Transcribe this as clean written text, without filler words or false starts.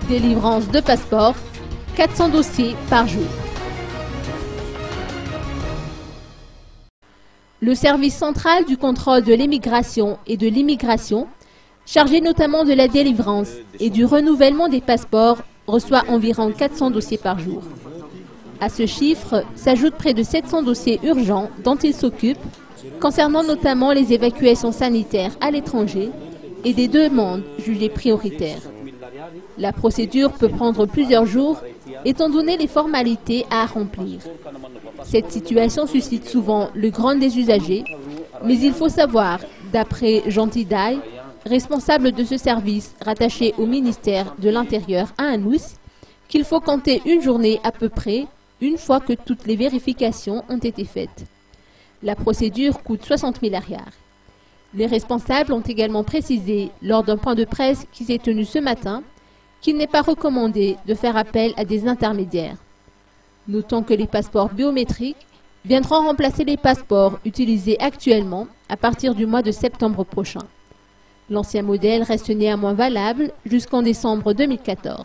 Délivrance de passeports, 400 dossiers par jour. Le service central du contrôle de l'émigration et de l'immigration, chargé notamment de la délivrance et du renouvellement des passeports, reçoit environ 400 dossiers par jour. À ce chiffre s'ajoutent près de 700 dossiers urgents dont il s'occupe, concernant notamment les évacuations sanitaires à l'étranger et des demandes jugées prioritaires. La procédure peut prendre plusieurs jours, étant donné les formalités à remplir. Cette situation suscite souvent le grand des usagers, mais il faut savoir, d'après Jean Tidaille, responsable de ce service rattaché au ministère de l'Intérieur à Anous, qu'il faut compter une journée à peu près, une fois que toutes les vérifications ont été faites. La procédure coûte 60 000 arrières. Les responsables ont également précisé, lors d'un point de presse qui s'est tenu ce matin, qu'il n'est pas recommandé de faire appel à des intermédiaires. Notons que les passeports biométriques viendront remplacer les passeports utilisés actuellement à partir du mois de septembre prochain. L'ancien modèle reste néanmoins valable jusqu'en décembre 2014.